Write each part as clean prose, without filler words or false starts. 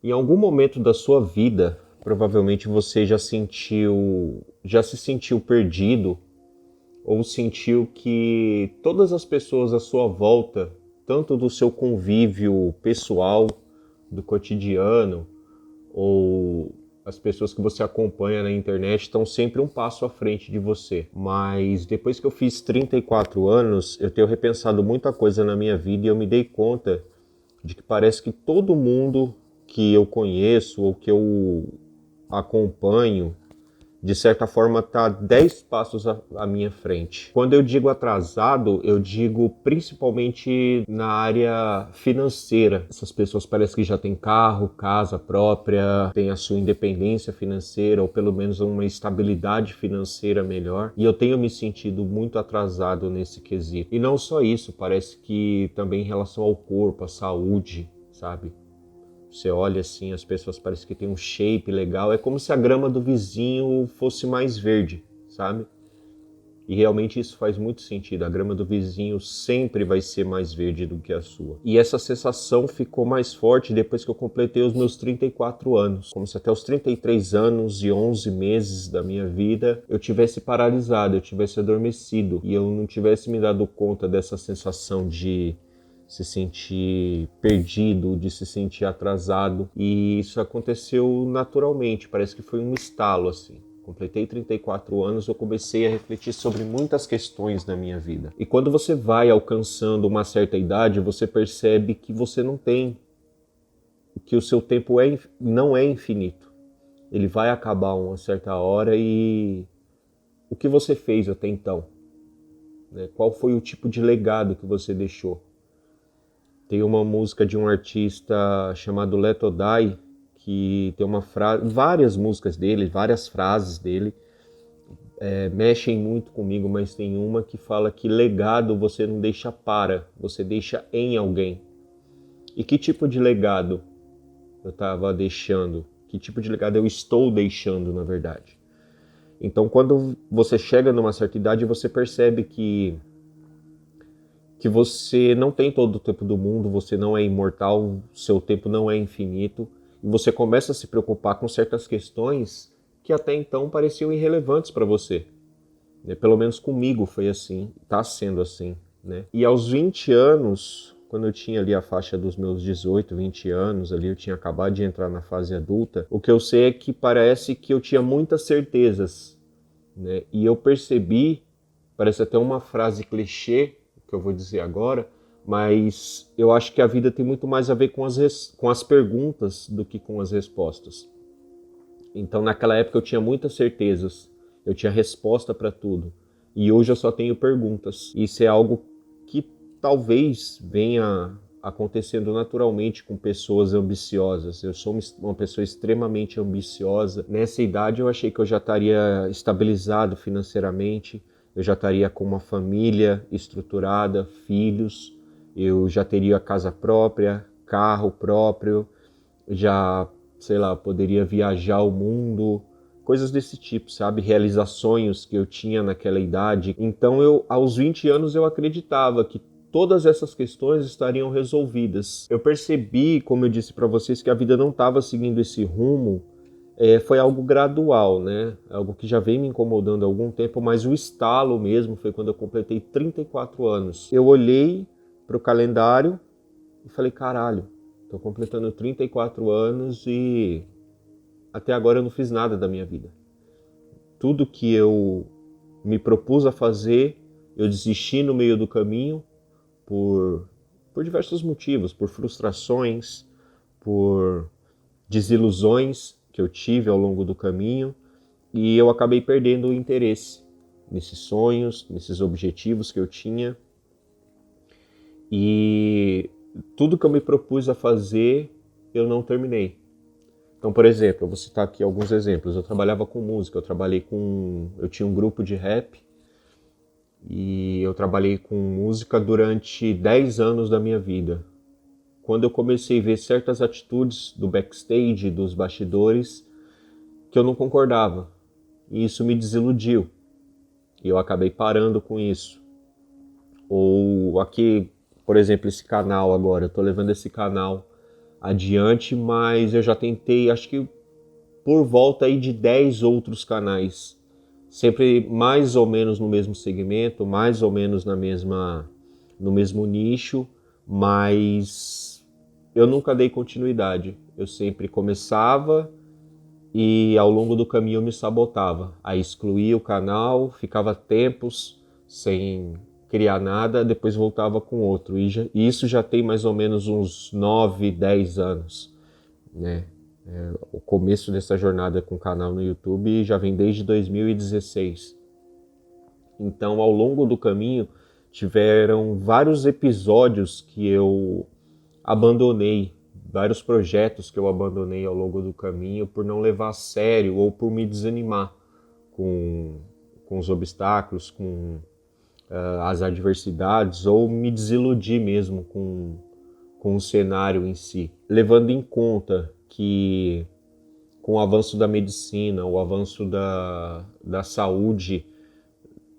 Em algum momento da sua vida, provavelmente você já se sentiu perdido ou sentiu que todas as pessoas à sua volta, tanto do seu convívio pessoal, do cotidiano, ou as pessoas que você acompanha na internet estão sempre um passo à frente de você. Mas depois que eu fiz 34 anos, eu tenho repensado muita coisa na minha vida e eu me dei conta de que parece que todo mundo que eu conheço ou que eu acompanho, de certa forma, está 10 passos à minha frente. Quando eu digo atrasado, eu digo principalmente na área financeira. Essas pessoas parecem que já têm carro, casa própria, têm a sua independência financeira ou pelo menos uma estabilidade financeira melhor. E eu tenho me sentido muito atrasado nesse quesito. E não só isso, parece que também em relação ao corpo, à saúde, sabe? Você olha assim, as pessoas parecem que tem um shape legal. É como se a grama do vizinho fosse mais verde, sabe? E realmente isso faz muito sentido. A grama do vizinho sempre vai ser mais verde do que a sua. E essa sensação ficou mais forte depois que eu completei os meus 34 anos. Como se até os 33 anos e 11 meses da minha vida eu tivesse paralisado, eu tivesse adormecido. E eu não tivesse me dado conta dessa sensação de se sentir perdido, de se sentir atrasado. E isso aconteceu naturalmente, parece que foi um estalo assim. Completei 34 anos, eu comecei a refletir sobre muitas questões na minha vida. E quando você vai alcançando uma certa idade, você percebe que você não tem, que o seu tempo não é infinito. Ele vai acabar uma certa hora e o que você fez até então? Né? Qual foi o tipo de legado que você deixou? Tem uma música de um artista chamado Let Or Die, que tem uma frase, várias músicas dele, várias frases dele, mexem muito comigo, mas tem uma que fala que legado você não deixa para, você deixa em alguém. E que tipo de legado eu estava deixando? Que tipo de legado eu estou deixando, na verdade? Então, quando você chega numa certa idade, você percebe que você não tem todo o tempo do mundo, você não é imortal, seu tempo não é infinito, e você começa a se preocupar com certas questões que até então pareciam irrelevantes para você. Né? Pelo menos comigo foi assim, está sendo assim. Né? E aos 20 anos, quando eu tinha ali a faixa dos meus 18, 20 anos, ali eu tinha acabado de entrar na fase adulta, o que eu sei é que parece que eu tinha muitas certezas. Né? E eu percebi, parece até uma frase clichê, que eu vou dizer agora, mas eu acho que a vida tem muito mais a ver com as perguntas do que com as respostas. Então naquela época eu tinha muitas certezas, eu tinha resposta para tudo, e hoje eu só tenho perguntas. Isso é algo que talvez venha acontecendo naturalmente com pessoas ambiciosas. Eu sou uma pessoa extremamente ambiciosa. Nessa idade eu achei que eu já estaria estabilizado financeiramente, eu já estaria com uma família estruturada, filhos, eu já teria casa própria, carro próprio, já, sei lá, poderia viajar o mundo, coisas desse tipo, sabe? Realizar sonhos que eu tinha naquela idade. Então eu, aos 20 anos, eu acreditava que todas essas questões estariam resolvidas. Eu percebi, como eu disse para vocês, que a vida não estava seguindo esse rumo. Foi algo gradual, né? Algo que já vem me incomodando há algum tempo, mas o estalo mesmo foi quando eu completei 34 anos. Eu olhei para o calendário e falei, caralho, tô completando 34 anos e até agora eu não fiz nada da minha vida. Tudo que eu me propus a fazer, eu desisti no meio do caminho por diversos motivos, por frustrações, por desilusões que eu tive ao longo do caminho, e eu acabei perdendo o interesse nesses sonhos, nesses objetivos que eu tinha. E tudo que eu me propus a fazer, eu não terminei. Então, por exemplo, eu vou citar aqui alguns exemplos. Eu trabalhava com música, eu tinha um grupo de rap e eu trabalhei com música durante 10 anos da minha vida. Quando eu comecei a ver certas atitudes do backstage, dos bastidores, que eu não concordava. E isso me desiludiu. E eu acabei parando com isso. Ou aqui, por exemplo, esse canal agora. Eu estou levando esse canal adiante, mas eu já tentei, acho que por volta aí de 10 outros canais, sempre mais ou menos no mesmo segmento, mais ou menos no mesmo nicho, mas eu nunca dei continuidade. Eu sempre começava e ao longo do caminho eu me sabotava. Aí excluía o canal, ficava tempos sem criar nada, depois voltava com outro. E isso já tem mais ou menos uns 9, 10 anos, né? O começo dessa jornada com o canal no YouTube já vem desde 2016. Então, ao longo do caminho, tiveram vários episódios que eu abandonei, vários projetos que eu abandonei ao longo do caminho por não levar a sério ou por me desanimar com os obstáculos, com as adversidades, ou me desiludir mesmo com o cenário em si. Levando em conta que com o avanço da medicina, o avanço da saúde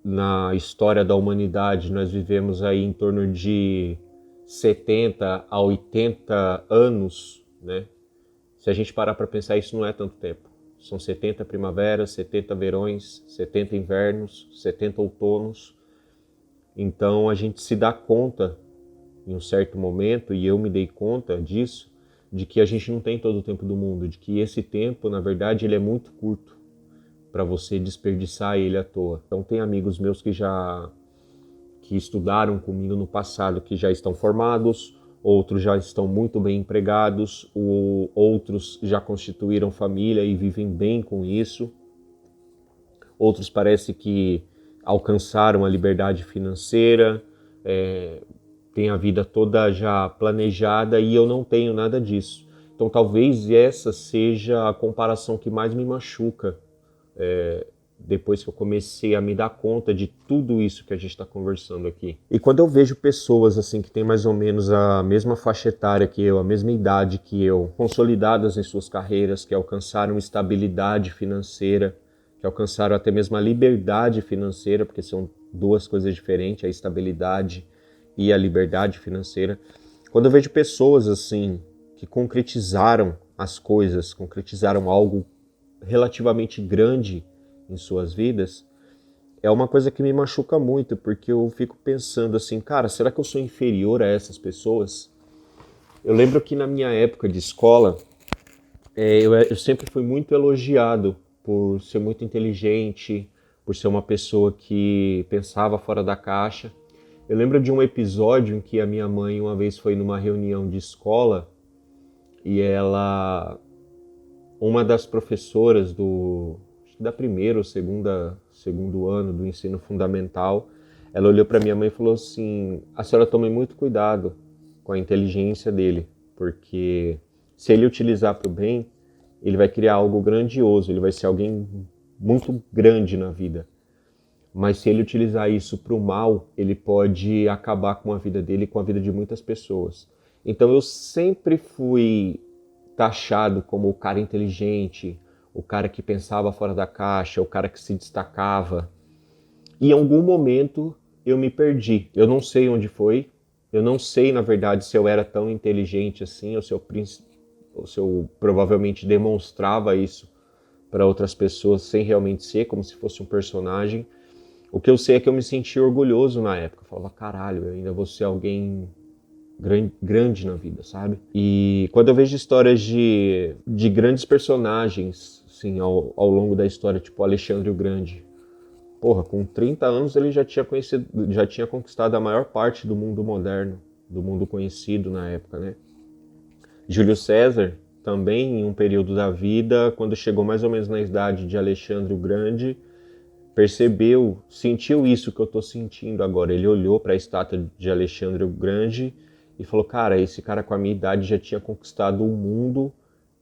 na história da humanidade, nós vivemos aí em torno de 70 a 80 anos, né? Se a gente parar para pensar, isso não é tanto tempo. São 70 primaveras, 70 verões, 70 invernos, 70 outonos. Então a gente se dá conta, em um certo momento, e eu me dei conta disso, de que a gente não tem todo o tempo do mundo, de que esse tempo, na verdade, ele é muito curto para você desperdiçar ele à toa. Então tem amigos meus que estudaram comigo no passado, que já estão formados, outros já estão muito bem empregados, outros já constituíram família e vivem bem com isso. Outros parece que alcançaram a liberdade financeira, têm a vida toda já planejada, e eu não tenho nada disso. Então talvez essa seja a comparação que mais me machuca, depois que eu comecei a me dar conta de tudo isso que a gente está conversando aqui. E quando eu vejo pessoas assim que têm mais ou menos a mesma faixa etária que eu, a mesma idade que eu, consolidadas em suas carreiras, que alcançaram estabilidade financeira, que alcançaram até mesmo a liberdade financeira, porque são duas coisas diferentes, a estabilidade e a liberdade financeira. Quando eu vejo pessoas assim que concretizaram as coisas, concretizaram algo relativamente grande em suas vidas, é uma coisa que me machuca muito, porque eu fico pensando assim, cara, será que eu sou inferior a essas pessoas? Eu lembro que na minha época de escola, eu sempre fui muito elogiado por ser muito inteligente, por ser uma pessoa que pensava fora da caixa. Eu lembro de um episódio em que a minha mãe uma vez foi numa reunião de escola e uma das professoras da primeira ou segundo ano do ensino fundamental, ela olhou para minha mãe e falou assim: a senhora tome muito cuidado com a inteligência dele, porque se ele utilizar para o bem, ele vai criar algo grandioso, ele vai ser alguém muito grande na vida. Mas se ele utilizar isso para o mal, ele pode acabar com a vida dele e com a vida de muitas pessoas. Então eu sempre fui taxado como o cara inteligente, o cara que pensava fora da caixa, o cara que se destacava. E em algum momento eu me perdi. Eu não sei onde foi. Eu não sei, na verdade, se eu era tão inteligente assim, ou se eu provavelmente demonstrava isso para outras pessoas sem realmente ser, como se fosse um personagem. O que eu sei é que eu me senti orgulhoso na época. Eu falava, caralho, eu ainda vou ser alguém grande na vida, sabe? E quando eu vejo histórias de grandes personagens, assim, ao longo da história, tipo Alexandre o Grande, porra, com 30 anos ele já tinha conquistado a maior parte do mundo moderno, do mundo conhecido na época, né? Júlio César, também em um período da vida, quando chegou mais ou menos na idade de Alexandre o Grande, percebeu, sentiu isso que eu estou sentindo agora. Ele olhou para a estátua de Alexandre o Grande e falou, cara, esse cara com a minha idade já tinha conquistado o mundo,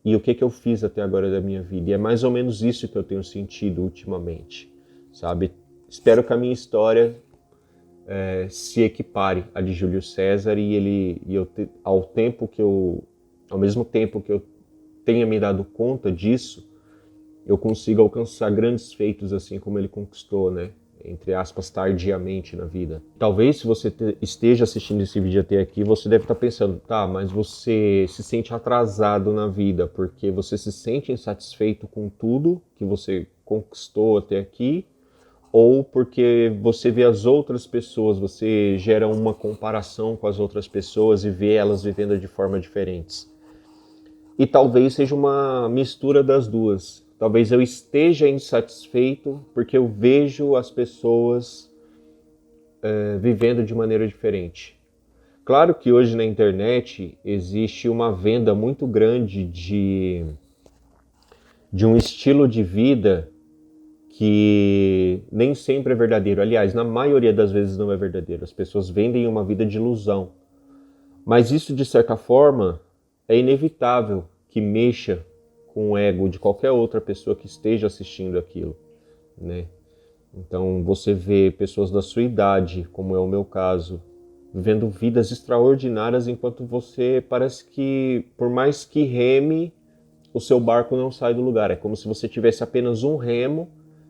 e o que eu fiz até agora da minha vida? E é mais ou menos isso que eu tenho sentido ultimamente, sabe? Espero que a minha história se equipare à de Júlio César ao mesmo tempo que eu tenha me dado conta disso, eu consigo alcançar grandes feitos assim como ele conquistou, né? entre aspas, tardiamente na vida. Talvez se você esteja assistindo esse vídeo até aqui, você deve estar pensando, tá, mas você se sente atrasado na vida, porque você se sente insatisfeito com tudo que você conquistou até aqui, ou porque você vê as outras pessoas, você gera uma comparação com as outras pessoas e vê elas vivendo de forma diferentes. E talvez seja uma mistura das duas. Talvez eu esteja insatisfeito porque eu vejo as pessoas vivendo de maneira diferente. Claro que hoje na internet existe uma venda muito grande de um estilo de vida que nem sempre é verdadeiro. Aliás, na maioria das vezes não é verdadeiro. As pessoas vendem uma vida de ilusão. Mas isso, de certa forma, é inevitável que mexa com o ego de qualquer outra pessoa que esteja assistindo aquilo, né? Então você vê pessoas da sua idade, como é o meu caso, vivendo vidas extraordinárias enquanto você parece que, por mais que reme, o seu barco não sai do lugar. É como se você tivesse apenas um remo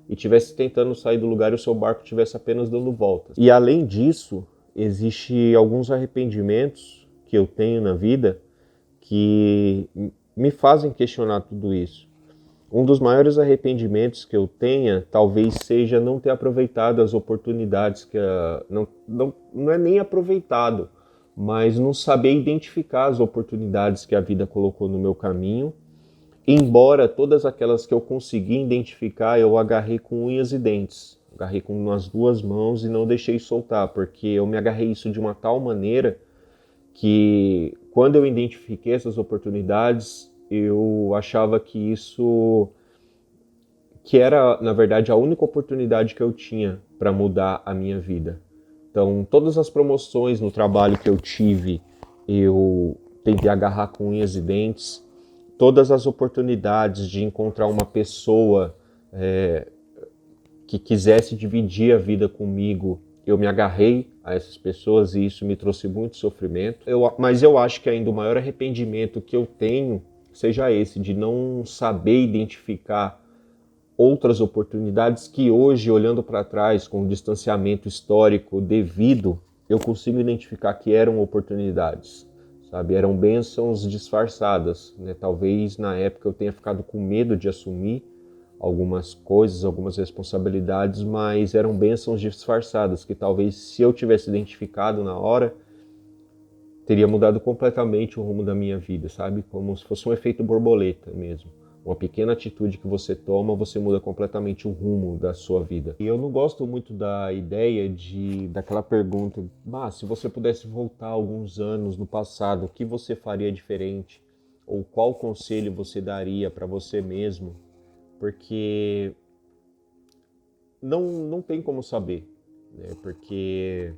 e estivesse tentando sair do lugar e o seu barco estivesse apenas dando voltas. E além disso, existe alguns arrependimentos que eu tenho na vida que me fazem questionar tudo isso. Um dos maiores arrependimentos que eu tenha talvez seja não ter aproveitado as oportunidades não é nem aproveitado, mas não saber identificar as oportunidades que a vida colocou no meu caminho. Embora todas aquelas que eu consegui identificar, eu agarrei com unhas e dentes. Agarrei com as duas mãos e não deixei soltar, porque eu me agarrei isso de uma tal maneira que quando eu identifiquei essas oportunidades, eu achava que era, na verdade, a única oportunidade que eu tinha para mudar a minha vida. Então, todas as promoções no trabalho que eu tive, eu tentei agarrar com unhas e dentes. Todas as oportunidades de encontrar uma pessoa que quisesse dividir a vida comigo, eu me agarrei a essas pessoas e isso me trouxe muito sofrimento. Mas eu acho que ainda o maior arrependimento que eu tenho seja esse, de não saber identificar outras oportunidades que hoje, olhando para trás, com o distanciamento histórico devido, eu consigo identificar que eram oportunidades, sabe? Eram bênçãos disfarçadas, né? Talvez na época eu tenha ficado com medo de assumir algumas coisas, algumas responsabilidades, mas eram bênçãos disfarçadas, que talvez se eu tivesse identificado na hora, teria mudado completamente o rumo da minha vida, sabe? Como se fosse um efeito borboleta mesmo. Uma pequena atitude que você toma, você muda completamente o rumo da sua vida. E eu não gosto muito da ideia daquela pergunta, se você pudesse voltar alguns anos no passado, o que você faria diferente? Ou qual conselho você daria para você mesmo? Porque não tem como saber, né? Porque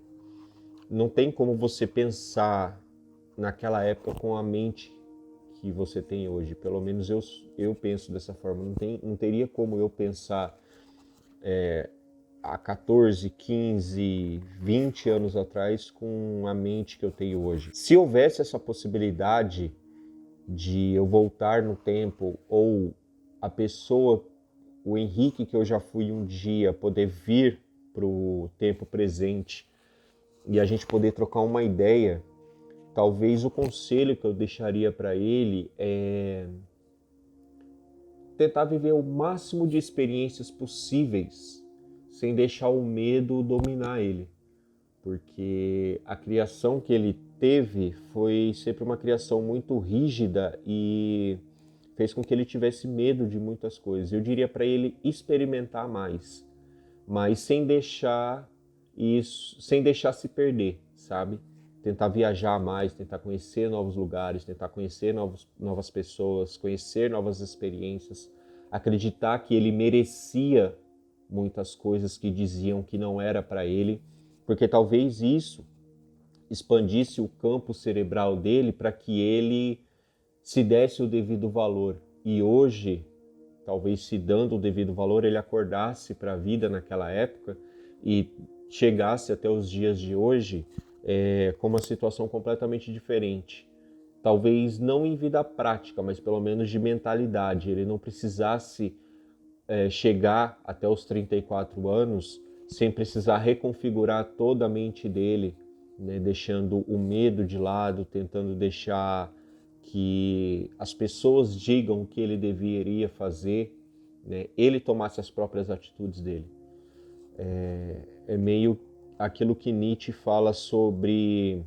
não tem como você pensar naquela época com a mente que você tem hoje. Pelo menos eu penso dessa forma. Não teria como eu pensar há 14, 15, 20 anos atrás com a mente que eu tenho hoje. Se houvesse essa possibilidade de eu voltar no tempo, ou a pessoa, o Henrique que eu já fui um dia, poder vir para o tempo presente e a gente poder trocar uma ideia, talvez o conselho que eu deixaria para ele é tentar viver o máximo de experiências possíveis sem deixar o medo dominar ele. Porque a criação que ele teve foi sempre uma criação muito rígida e fez com que ele tivesse medo de muitas coisas. Eu diria para ele experimentar mais, mas sem deixar isso, sem deixar se perder, sabe? Tentar viajar mais, tentar conhecer novos lugares, tentar conhecer novas pessoas, conhecer novas experiências, acreditar que ele merecia muitas coisas que diziam que não era para ele, porque talvez isso expandisse o campo cerebral dele para que ele se desse o devido valor. E hoje, talvez se dando o devido valor, ele acordasse para a vida naquela época e chegasse até os dias de hoje com uma situação completamente diferente. Talvez não em vida prática, mas pelo menos de mentalidade. Ele não precisasse chegar até os 34 anos sem precisar reconfigurar toda a mente dele, né, deixando o medo de lado, tentando deixar que as pessoas digam o que ele deveria fazer, né, ele tomasse as próprias atitudes dele. É meio aquilo que Nietzsche fala sobre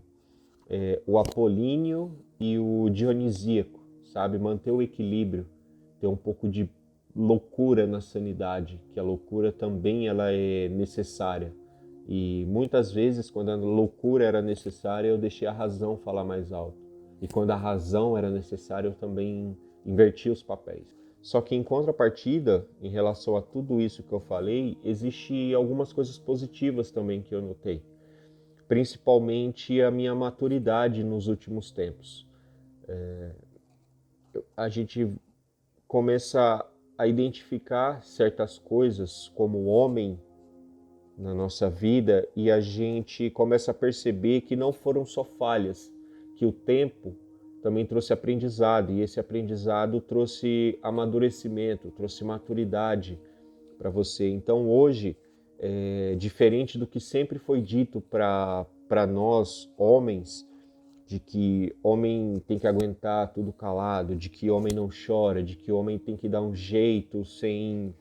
o apolíneo e o dionisíaco, sabe? Manter o equilíbrio, ter um pouco de loucura na sanidade, que a loucura também ela é necessária. E muitas vezes, quando a loucura era necessária, eu deixei a razão falar mais alto. E quando a razão era necessária, eu também inverti os papéis. Só que em contrapartida, em relação a tudo isso que eu falei, existe algumas coisas positivas também que eu notei. Principalmente a minha maturidade nos últimos tempos. A gente começa a identificar certas coisas como homem na nossa vida e a gente começa a perceber que não foram só falhas, que o tempo também trouxe aprendizado e esse aprendizado trouxe amadurecimento, trouxe maturidade para você. Então hoje, diferente do que sempre foi dito para nós homens, de que homem tem que aguentar tudo calado, de que homem não chora, de que homem tem que dar um jeito sem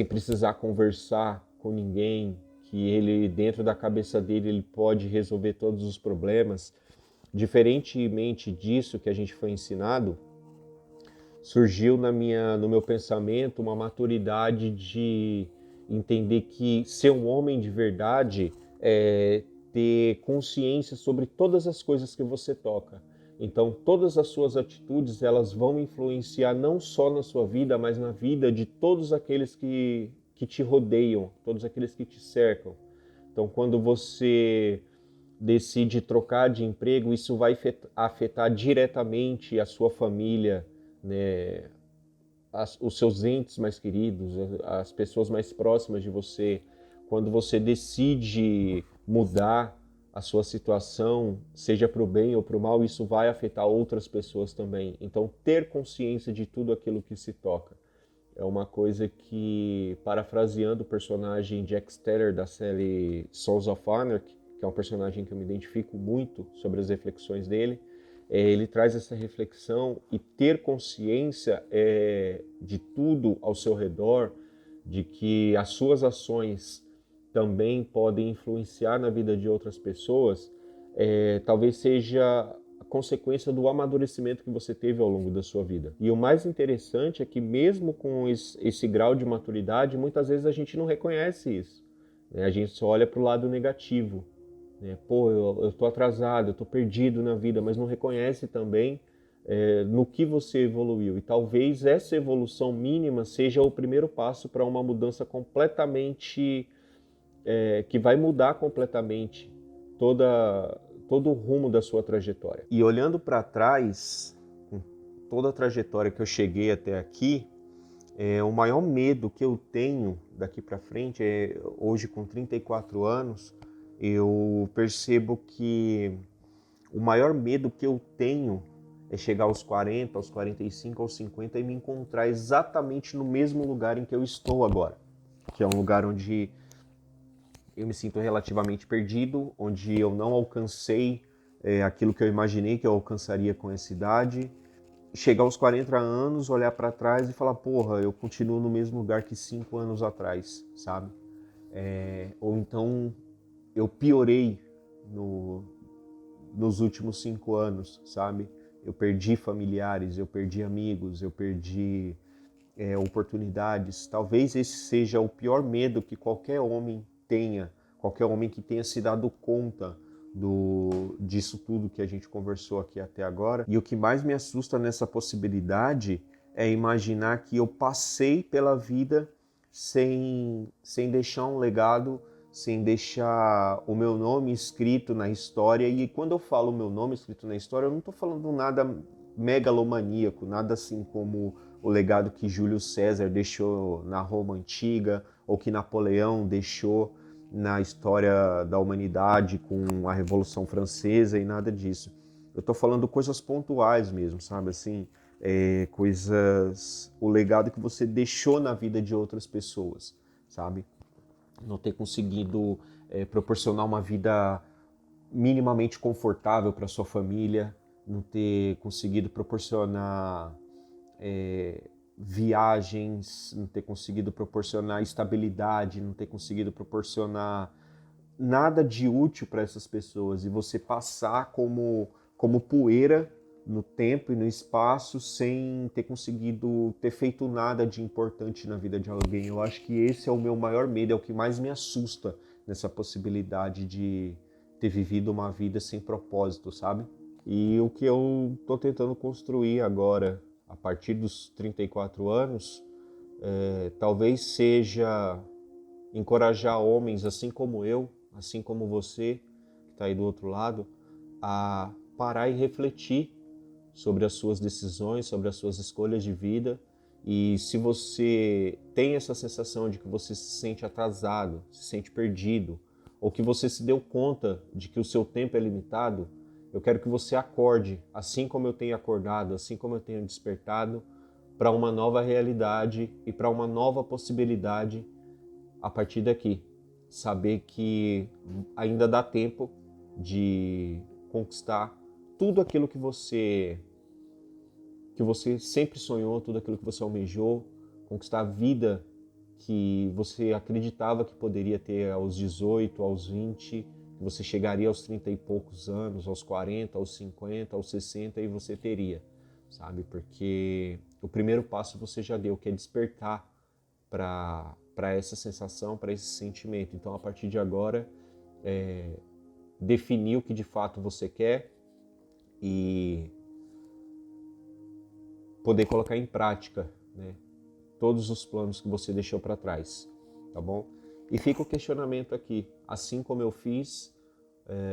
precisar conversar com ninguém, que ele, dentro da cabeça dele, ele pode resolver todos os problemas. Diferentemente disso que a gente foi ensinado, surgiu no meu pensamento uma maturidade de entender que ser um homem de verdade é ter consciência sobre todas as coisas que você toca. Então, todas as suas atitudes, elas vão influenciar não só na sua vida, mas na vida de todos aqueles que te rodeiam, todos aqueles que te cercam. Então, quando você decide trocar de emprego, isso vai afetar diretamente a sua família, né? Os seus entes mais queridos, as pessoas mais próximas de você. Quando você decide mudar a sua situação, seja para o bem ou para o mal, isso vai afetar outras pessoas também. Então, ter consciência de tudo aquilo que se toca é uma coisa que, parafraseando o personagem Jack Steller da série Sons of Anarchy, que é um personagem que eu me identifico muito sobre as reflexões dele, ele traz essa reflexão e ter consciência de tudo ao seu redor, de que as suas ações também podem influenciar na vida de outras pessoas, talvez seja a consequência do amadurecimento que você teve ao longo da sua vida. E o mais interessante é que mesmo com esse grau de maturidade, muitas vezes a gente não reconhece isso, né? A gente só olha para o lado negativo. Pô, eu tô atrasado, eu tô perdido na vida, mas não reconhece também no que você evoluiu. E talvez essa evolução mínima seja o primeiro passo para uma mudança completamente, que vai mudar completamente todo o rumo da sua trajetória. E olhando para trás, com toda a trajetória que eu cheguei até aqui, o maior medo que eu tenho daqui para frente, hoje com 34 anos, eu percebo que o maior medo que eu tenho é chegar aos 40, aos 45, aos 50 e me encontrar exatamente no mesmo lugar em que eu estou agora, que é um lugar onde eu me sinto relativamente perdido, onde eu não alcancei aquilo que eu imaginei que eu alcançaria com essa idade. Chegar aos 40 anos, olhar para trás e falar, porra, eu continuo no mesmo lugar que 5 anos atrás, sabe? Ou então eu piorei nos últimos 5 anos, sabe? Eu perdi familiares, eu perdi amigos, eu perdi oportunidades. Talvez esse seja o pior medo que qualquer homem tenha, qualquer homem que tenha se dado conta disso tudo que a gente conversou aqui até agora. E o que mais me assusta nessa possibilidade é imaginar que eu passei pela vida sem deixar um legado, sem deixar o meu nome escrito na história. E quando eu falo o meu nome escrito na história, eu não estou falando nada megalomaníaco, nada assim como o legado que Júlio César deixou na Roma Antiga ou que Napoleão deixou na história da humanidade com a Revolução Francesa e nada disso. Eu estou falando coisas pontuais mesmo, sabe? Assim, coisas, o legado que você deixou na vida de outras pessoas, sabe? não ter conseguido proporcionar uma vida minimamente confortável para sua família, não ter conseguido proporcionar viagens, não ter conseguido proporcionar estabilidade, não ter conseguido proporcionar nada de útil para essas pessoas, e você passar como poeira no tempo e no espaço sem ter conseguido ter feito nada de importante na vida de alguém. Eu acho que esse é o meu maior medo, é o que mais me assusta nessa possibilidade de ter vivido uma vida sem propósito, sabe? E o que eu tô tentando construir agora, a partir dos 34 anos, talvez seja encorajar homens assim como eu, assim como você, que está aí do outro lado, a parar e refletir sobre as suas decisões, sobre as suas escolhas de vida. E se você tem essa sensação de que você se sente atrasado, se sente perdido, ou que você se deu conta de que o seu tempo é limitado, eu quero que você acorde, assim como eu tenho acordado, assim como eu tenho despertado, para uma nova realidade e para uma nova possibilidade a partir daqui. Saber que ainda dá tempo de conquistar tudo aquilo que você sempre sonhou, tudo aquilo que você almejou, conquistar a vida que você acreditava que poderia ter aos 18, aos 20, que você chegaria aos 30 e poucos anos, aos 40, aos 50, aos 60 e você teria, sabe? Porque o primeiro passo você já deu, que é despertar para essa sensação, para esse sentimento. Então, a partir de agora, definir o que de fato você quer e poder colocar em prática, né, todos os planos que você deixou para trás, tá bom? E fica o questionamento aqui, assim como eu fiz,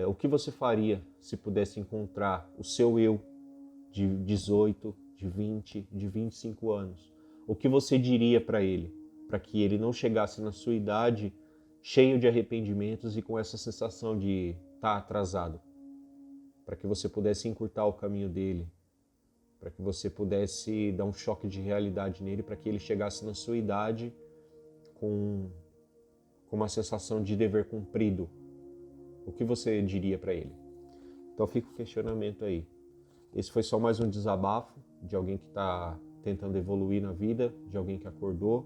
o que você faria se pudesse encontrar o seu eu de 18, de 20, de 25 anos? O que você diria para ele, para que ele não chegasse na sua idade cheio de arrependimentos e com essa sensação de estar atrasado? Para que você pudesse encurtar o caminho dele, para que você pudesse dar um choque de realidade nele, para que ele chegasse na sua idade com uma sensação de dever cumprido. O que você diria para ele? Então fica o questionamento aí. Esse foi só mais um desabafo de alguém que está tentando evoluir na vida, de alguém que acordou.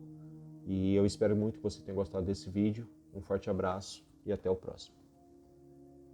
E eu espero muito que você tenha gostado desse vídeo. Um forte abraço e até o próximo.